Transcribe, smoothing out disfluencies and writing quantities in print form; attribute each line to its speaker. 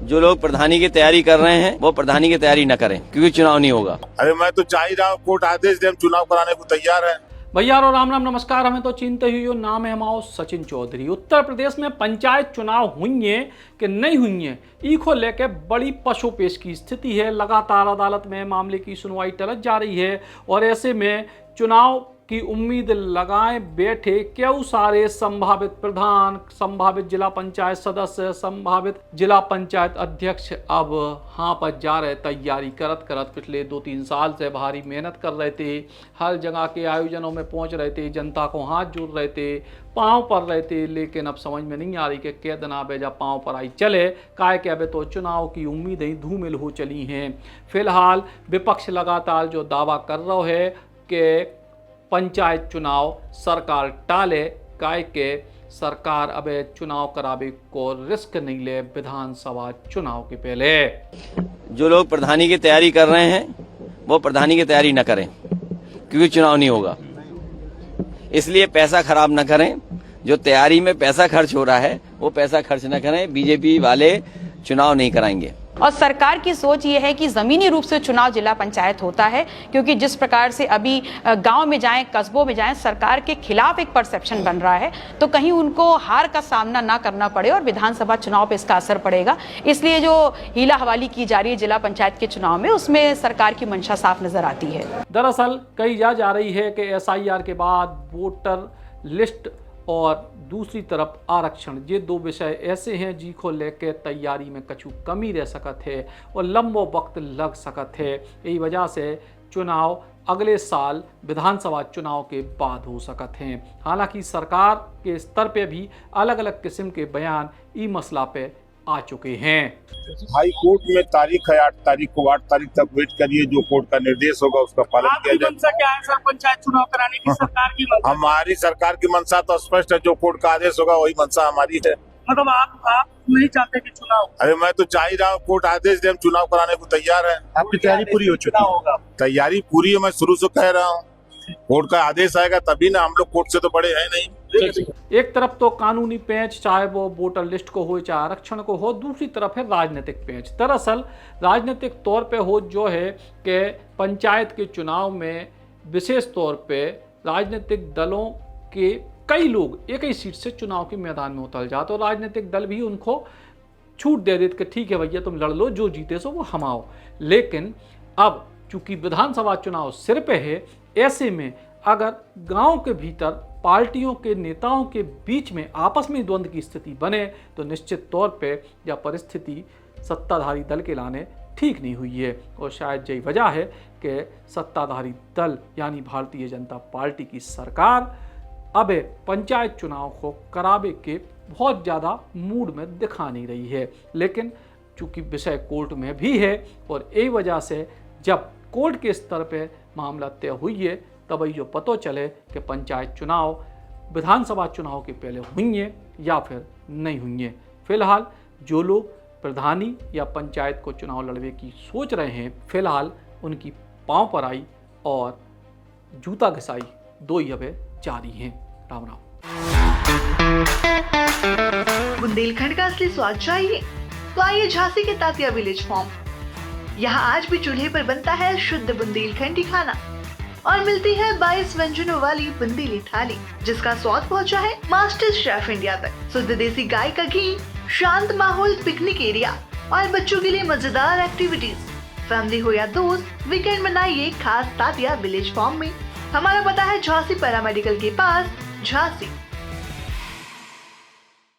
Speaker 1: जो लोग प्रधानी की तैयारी कर रहे हैं वो प्रधानी की तैयारी न करें, क्योंकि चुनाव नहीं होगा।
Speaker 2: अरे मैं तो चाह ही रहा हूँ, कोर्ट आदेश दे, हम चुनाव कराने को तैयार है।
Speaker 3: भैया और राम राम नमस्कार। हमें तो चिंता ही हो। नाम है हमारा सचिन चौधरी। उत्तर प्रदेश में पंचायत चुनाव हुई है कि नहीं हुई है, को लेकर बड़ी पशुपेश की स्थिति है। लगातार अदालत में मामले की सुनवाई टलत जा रही है और ऐसे में चुनाव की उम्मीद लगाए बैठे क्यों सारे संभावित प्रधान, संभावित जिला पंचायत सदस्य, संभावित जिला पंचायत अध्यक्ष अब हाँ पर जा रहे। तैयारी करत करत पिछले 2-3 साल से भारी मेहनत कर रहे थे, हर जगह के आयोजनों में पहुंच रहे थे, जनता को हाथ जोड़ रहे थे, पाँव पर रहे थे। लेकिन अब समझ में नहीं आ रही कि कै दिन आबे जब पाँव पर आई चले, काय के अबे तो चुनाव की उम्मीदें धूमिल हो चली हैं। फिलहाल विपक्ष लगातार जो दावा कर रहा है कि पंचायत चुनाव सरकार टाले, काय के सरकार अब चुनाव करावे को रिस्क नहीं ले विधानसभा चुनाव के पहले।
Speaker 1: जो लोग प्रधानी की तैयारी कर रहे हैं वो प्रधानी की तैयारी न करें, क्योंकि चुनाव नहीं होगा। इसलिए पैसा खराब न करें। जो तैयारी में पैसा खर्च हो रहा है वो पैसा खर्च न करें। बीजेपी वाले चुनाव नहीं कराएंगे।
Speaker 4: और सरकार की सोच ये है कि ज़मीनी रूप से चुनाव जिला पंचायत होता है, क्योंकि जिस प्रकार से अभी गांव में जाएं, कस्बों में जाएं, सरकार के खिलाफ एक परसेप्शन बन रहा है, तो कहीं उनको हार का सामना ना करना पड़े और विधानसभा चुनाव पे इसका असर पड़ेगा। इसलिए जो हीला हवाली की जा रही है जिला पंचायत के चुनाव में, उसमें सरकार की मंशा साफ नजर आती है।
Speaker 3: दरअसल कही जा रही है कि SIR के बाद वोटर लिस्ट और दूसरी तरफ आरक्षण, ये 2 विषय ऐसे हैं जिनको लेकर तैयारी में कछु कमी रह सकत है और लंबो वक्त लग सकत है। यही वजह से चुनाव अगले साल विधानसभा चुनाव के बाद हो सकत हैं। हालांकि सरकार के स्तर पे भी अलग अलग किस्म के बयान ई मसला पे आ चुके हैं।
Speaker 2: हाई कोर्ट में तारीख है 8 तारीख को, 8 तारीख तक वेट करिए। जो कोर्ट का निर्देश होगा उसका पालन किया जाएगा।
Speaker 5: मंशा क्या है सर, पंचायत चुनाव कराने की सरकार की मंशा?
Speaker 2: हमारी सरकार की मंशा तो स्पष्ट है, जो कोर्ट का आदेश होगा वही मंशा हमारी है।
Speaker 5: मतलब आप नहीं चाहते कि चुनाव?
Speaker 2: अरे मैं तो चाह ही रहा हूँ, कोर्ट आदेश दे, हम चुनाव कराने को तैयार है।
Speaker 5: आपकी तैयारी पूरी हो चुकी होगा?
Speaker 2: तैयारी पूरी है, मैं शुरू से कह रहा हूँ। कोर्ट का आदेश आएगा तभी ना, हम लोग कोर्ट से तो बड़े हैं नहीं।
Speaker 3: एक तरफ तो कानूनी पेंच, चाहे वो वोटर लिस्ट को हो चाहे आरक्षण को हो, दूसरी तरफ है राजनीतिक पेंच। दरअसल राजनीतिक तौर पे हो जो है कि पंचायत के चुनाव में विशेष तौर पे राजनीतिक दलों के कई लोग एक ही सीट से चुनाव के मैदान में उतर जाते और राजनीतिक दल भी उनको छूट दे देते कि ठीक है भैया तुम लड़ लो, जो जीते सो वो हम आओ। लेकिन अब चूंकि विधानसभा चुनाव सिर पे है, ऐसे में अगर गांव के भीतर पार्टियों के नेताओं के बीच में आपस में द्वंद्व की स्थिति बने तो निश्चित तौर पे यह परिस्थिति सत्ताधारी दल के लाने ठीक नहीं हुई है। और शायद यही वजह है कि सत्ताधारी दल यानी भारतीय जनता पार्टी की सरकार अब पंचायत चुनाव को करावे के बहुत ज़्यादा मूड में दिखा नहीं रही है। लेकिन चूंकि विषय कोर्ट में भी है और यही वजह से जब कोर्ट के स्तर पे मामला तय हुई है तब जो पता चले कि पंचायत चुनाव विधानसभा चुनाव के पहले हुई है या फिर नहीं हुई है। फिलहाल जो लोग प्रधानी या पंचायत को चुनाव लड़ने की सोच रहे हैं, फिलहाल उनकी पांव पर आई और जूता घिसाई 2 ही अब जारी हैं। राम राम।
Speaker 6: बुंदेलखंड का असली स्वाद चाहिए तो आइए झांसी के तात्या विलेज फार्म। यहाँ आज भी चूल्हे पर बनता है शुद्ध बुंदेलखंडी खाना और मिलती है 22 व्यंजनों वाली बुंदेली थाली, जिसका स्वाद पहुँचा है मास्टर शेफ इंडिया तक। शुद्ध देसी गाय का घी, शांत माहौल, पिकनिक एरिया और बच्चों के लिए मजेदार एक्टिविटीज। फैमिली हो या दोस्त, वीकेंड मनाइए खास तात्या विलेज फार्म में। हमारा पता है झांसी पैरामेडिकल के पास, झांसी।